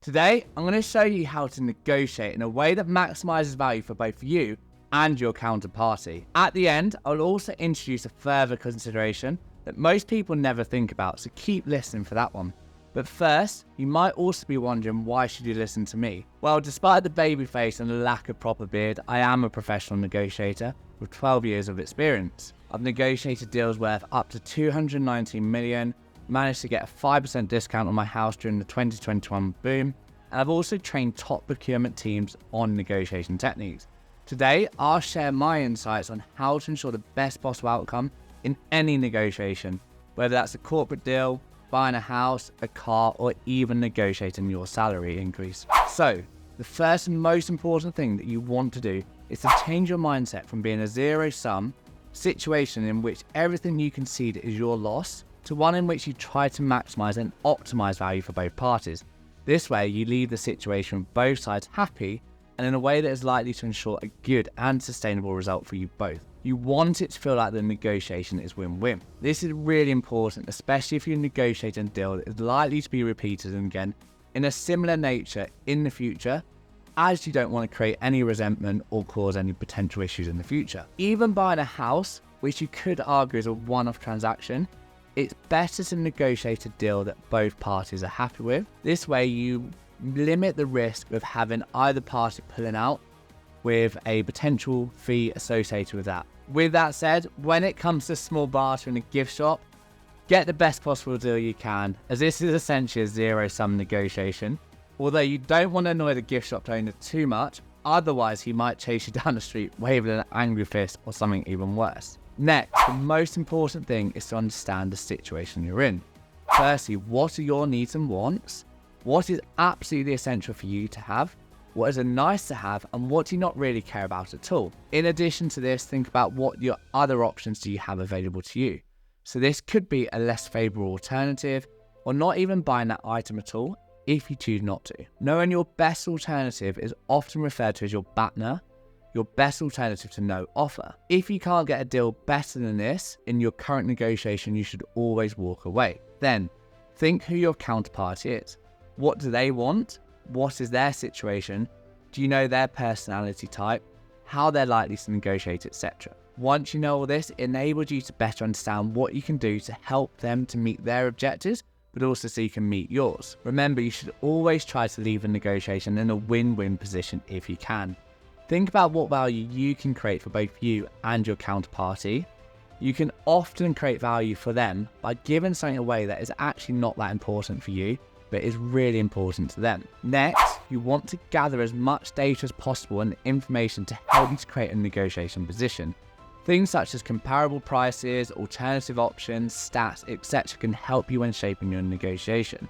Today, I'm going to show you how to negotiate in a way that maximizes value for both you and your counterparty. At the end, I'll also introduce a further consideration that most people never think about, so keep listening for that one. But first, you might also be wondering, why should you listen to me? Well, despite the baby face and the lack of proper beard, I am a professional negotiator with 12 years of experience. I've negotiated deals worth up to 219 million, managed to get a 5% discount on my house during the 2021 boom, and I've also trained top procurement teams on negotiation techniques. Today, I'll share my insights on how to ensure the best possible outcome in any negotiation, whether that's a corporate deal, buying a house, a car, or even negotiating your salary increase. So, the first and most important thing that you want to do is to change your mindset from being a zero-sum situation in which everything you concede is your loss to one in which you try to maximize and optimize value for both parties. This way, you leave the situation with both sides happy and in a way that is likely to ensure a good and sustainable result for you both. You want it to feel like the negotiation is win-win. This is really important, especially if you negotiate a deal that is likely to be repeated again in a similar nature in the future, as you don't want to create any resentment or cause any potential issues in the future. Even buying a house, which you could argue is a one-off transaction, it's better to negotiate a deal that both parties are happy with. This way you limit the risk of having either party pulling out with a potential fee associated with that. With that said, when it comes to small barter in a gift shop, get the best possible deal you can, as this is essentially a zero-sum negotiation. Although you don't want to annoy the gift shop owner too much, otherwise he might chase you down the street waving an angry fist or something even worse. Next, the most important thing is to understand the situation you're in. Firstly, what are your needs and wants? What is absolutely essential for you to have? What is a nice to have, and what do you not really care about at all? In addition to this, think about what your other options do you have available to you. So this could be a less favorable alternative, or not even buying that item at all if you choose not to. Knowing your best alternative is often referred to as your BATNA, your best alternative to no offer. If you can't get a deal better than this in your current negotiation, you should always walk away. Then, think who your counterparty is. What do they want? What is their situation? Do you know their personality type? How they're likely to negotiate, etc. Once you know all this, it enables you to better understand what you can do to help them to meet their objectives, but also so you can meet yours. Remember, you should always try to leave a negotiation in a win-win position if you can. Think about what value you can create for both you and your counterparty. You can often create value for them by giving something away that is actually not that important for you, but is really important to them. Next, you want to gather as much data as possible and information to help you to create a negotiation position. Things such as comparable prices, alternative options, stats, etc. can help you when shaping your negotiation.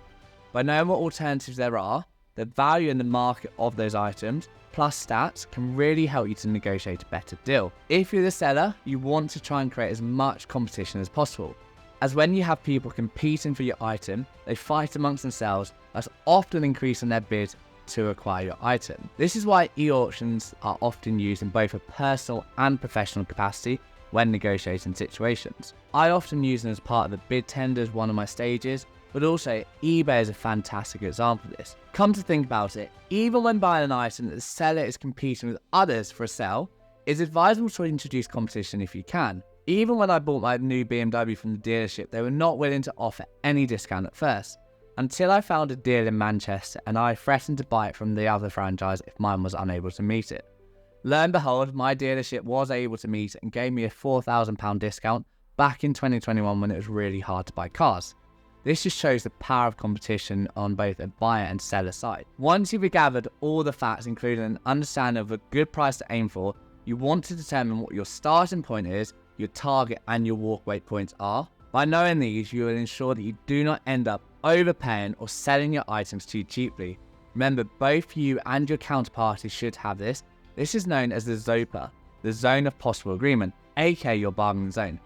By knowing what alternatives there are, the value in the market of those items, plus stats, can really help you to negotiate a better deal. If you're the seller, you want to try and create as much competition as possible, as when you have people competing for your item, they fight amongst themselves, thus often increasing their bid to acquire your item. This is why e-auctions are often used in both a personal and professional capacity when negotiating situations. I often use them as part of the bid tender as one of my stages, but also eBay is a fantastic example of this. Come to think about it, even when buying an item that the seller is competing with others for a sale, it's advisable to introduce competition if you can. Even when I bought my new BMW from the dealership, they were not willing to offer any discount at first, until I found a deal in Manchester and I threatened to buy it from the other franchise if mine was unable to meet it. Lo and behold, my dealership was able to meet it and gave me a £4,000 discount back in 2021 when it was really hard to buy cars. This just shows the power of competition on both a buyer and seller side. Once you've gathered all the facts, including an understanding of a good price to aim for, you want to determine what your starting point is, your target and your walkaway points are. By knowing these, you will ensure that you do not end up overpaying or selling your items too cheaply. Remember, both you and your counterparty should have this. This is known as the ZOPA, the Zone of Possible Agreement, aka your bargaining zone.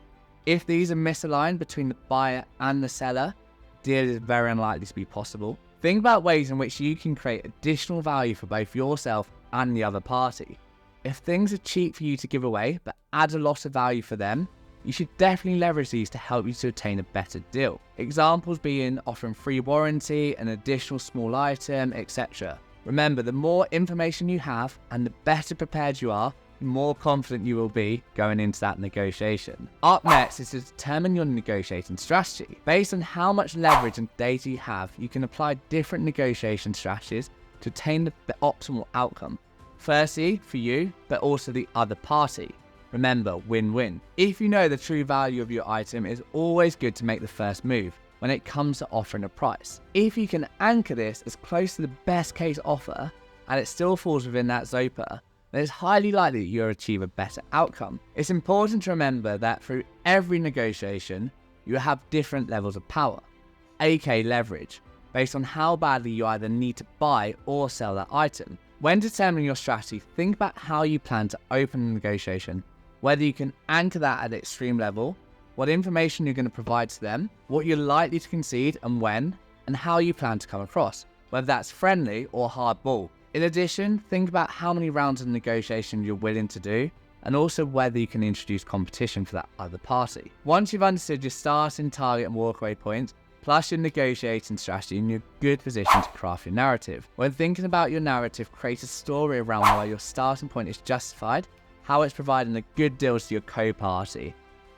If these are misaligned between the buyer and the seller, the deal is very unlikely to be possible. Think about ways in which you can create additional value for both yourself and the other party. If things are cheap for you to give away, but add a lot of value for them, you should definitely leverage these to help you to obtain a better deal. Examples being offering free warranty, an additional small item, etc. Remember, the more information you have and the better prepared you are, the more confident you will be going into that negotiation. Up next is to determine your negotiating strategy. Based on how much leverage and data you have, you can apply different negotiation strategies to attain the optimal outcome. Firstly, for you, but also the other party. Remember, win-win. If you know the true value of your item, it's always good to make the first move when it comes to offering a price. If you can anchor this as close to the best case offer and it still falls within that ZOPA, then it's highly likely that you'll achieve a better outcome. It's important to remember that through every negotiation, you have different levels of power, aka leverage, based on how badly you either need to buy or sell that item. When determining your strategy, think about how you plan to open the negotiation, whether you can anchor that at extreme level, what information you're going to provide to them, what you're likely to concede and when, and how you plan to come across, whether that's friendly or hardball. In addition, think about how many rounds of negotiation you're willing to do, and also whether you can introduce competition for that other party. Once you've understood your starting target and walkaway points, plus your negotiating strategy, in your good position to craft your narrative. When thinking about your narrative, create a story around why your starting point is justified, how it's providing a good deal to your co-party.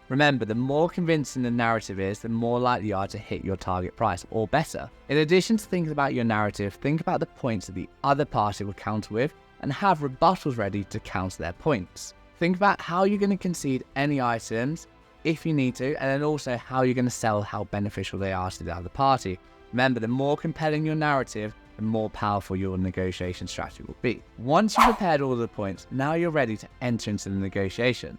Remember, the more convincing the narrative is, the more likely you are to hit your target price or better. In addition to thinking about your narrative, think about the points that the other party will counter with and have rebuttals ready to counter their points. Think about how you're going to concede any items if you need to, and then also how you're going to sell how beneficial they are to the other party. Remember, the more compelling your narrative, the more powerful your negotiation strategy will be. Once you've prepared all of the points, now you're ready to enter into the negotiation.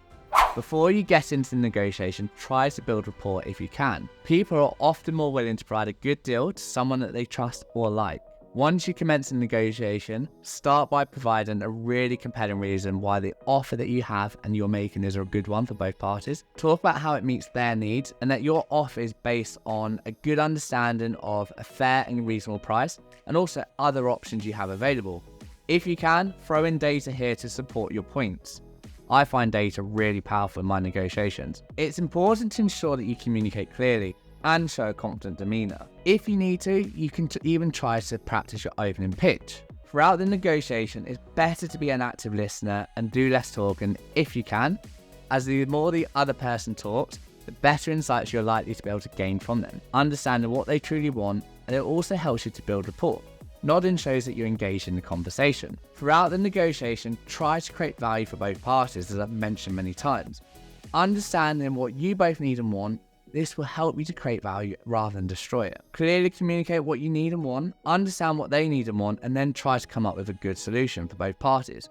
Before you get into the negotiation, try to build rapport if you can. People are often more willing to provide a good deal to someone that they trust or like. Once you commence the negotiation, start by providing a really compelling reason why the offer that you have and you're making is a good one for both parties. Talk about how it meets their needs and that your offer is based on a good understanding of a fair and reasonable price and also other options you have available. If you can, throw in data here to support your points. I find data really powerful in my negotiations. It's important to ensure that you communicate clearly and show a confident demeanor. If you need to, you can even try to practice your opening pitch. Throughout the negotiation, it's better to be an active listener and do less talking if you can, as the more the other person talks, the better insights you're likely to be able to gain from them. Understanding what they truly want, and it also helps you to build rapport. Nodding shows that you're engaged in the conversation. Throughout the negotiation, try to create value for both parties, as I've mentioned many times. Understanding what you both need and want, this will help you to create value rather than destroy it. Clearly communicate what you need and want, understand what they need and want, and then try to come up with a good solution for both parties.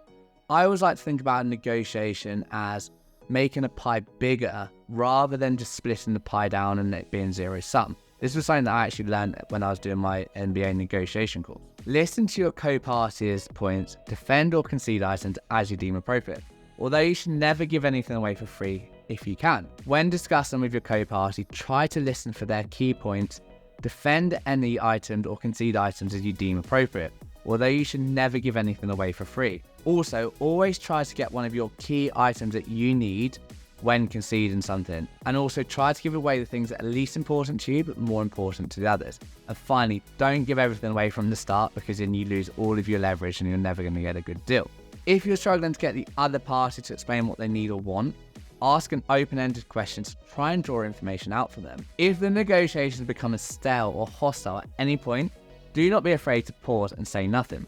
I always like to think about a negotiation as making a pie bigger rather than just splitting the pie down and it being zero sum. This was something that I actually learned when I was doing my MBA negotiation course. Listen to your co-party's points, defend or concede items as you deem appropriate. Although you should never give anything away for free if you can. When discussing with your co-party, try to listen for their key points, defend any items or concede items as you deem appropriate. Although you should never give anything away for free. Also, always try to get one of your key items that you need when conceding something, and also try to give away the things that are least important to you but more important to the others. And finally, don't give everything away from the start, because then you lose all of your leverage and you're never going to get a good deal. If you're struggling to get the other party to explain what they need or want, ask an open-ended question to try and draw information out from them. If the negotiations become stale or hostile at any point, do not be afraid to pause and say nothing.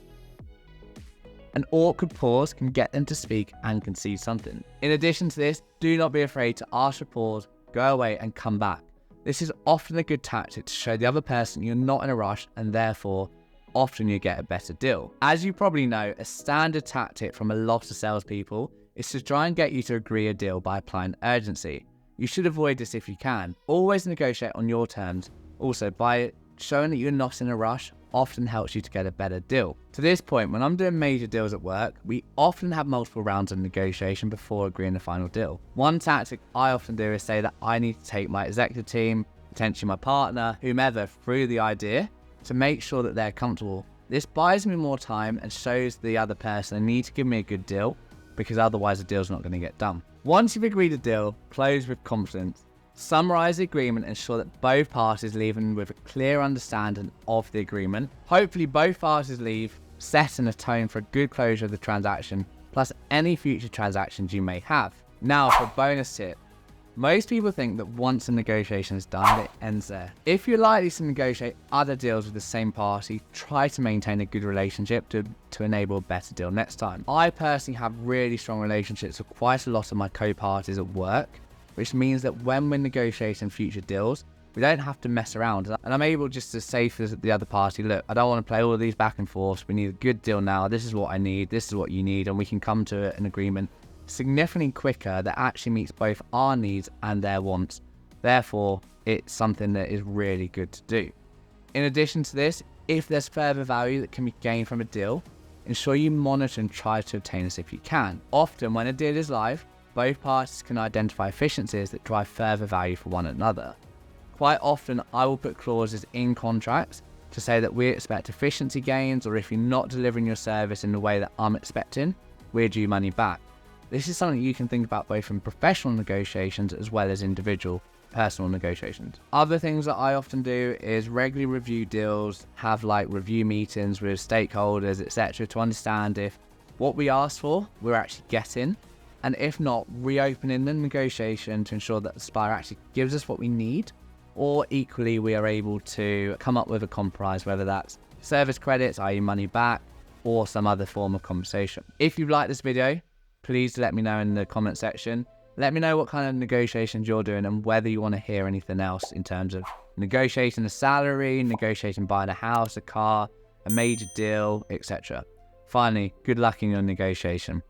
An awkward pause can get them to speak and concede something. In addition to this, do not be afraid to ask for pause, go away and come back. This is often a good tactic to show the other person you're not in a rush, and therefore often you get a better deal. As you probably know, a standard tactic from a lot of salespeople is to try and get you to agree a deal by applying urgency. You should avoid this if you can. Always negotiate on your terms. Also, by showing that you're not in a rush often helps you to get a better deal. To this point, when I'm doing major deals at work, we often have multiple rounds of negotiation before agreeing the final deal. One tactic I often do is say that I need to take my executive team, potentially my partner, whomever, through the idea to make sure that they're comfortable. This buys me more time and shows the other person they need to give me a good deal, because otherwise the deal's not going to get done. Once you've agreed a deal, close with confidence. Summarize the agreement and ensure that both parties leave with a clear understanding of the agreement. Hopefully both parties leave setting a tone for a good closure of the transaction, plus any future transactions you may have. Now for a bonus tip. Most people think that once a negotiation is done, it ends there. If you're likely to negotiate other deals with the same party, try to maintain a good relationship to enable a better deal next time. I personally have really strong relationships with quite a lot of my co-parties at work, which means that when we're negotiating future deals, we don't have to mess around. And I'm able just to say for the other party, look, I don't want to play all of these back and forth. We need a good deal now. This is what I need. This is what you need. And we can come to an agreement significantly quicker that actually meets both our needs and their wants. Therefore, it's something that is really good to do. In addition to this, if there's further value that can be gained from a deal, ensure you monitor and try to obtain this if you can. Often when a deal is live, both parties can identify efficiencies that drive further value for one another. Quite often, I will put clauses in contracts to say that we expect efficiency gains, or if you're not delivering your service in the way that I'm expecting, we're due money back. This is something you can think about both in professional negotiations as well as individual personal negotiations. Other things that I often do is regularly review deals, have like review meetings with stakeholders, etc., to understand if what we asked for we're actually getting, and if not, reopening the negotiation to ensure that the supplier actually gives us what we need, or equally we are able to come up with a compromise, whether that's service credits, i.e. money back, or some other form of compensation. If you've liked this video, please let me know in the comment section. Let me know what kind of negotiations you're doing and whether you want to hear anything else in terms of negotiating a salary, negotiating buying a house, a car, a major deal, etc. Finally, good luck in your negotiation.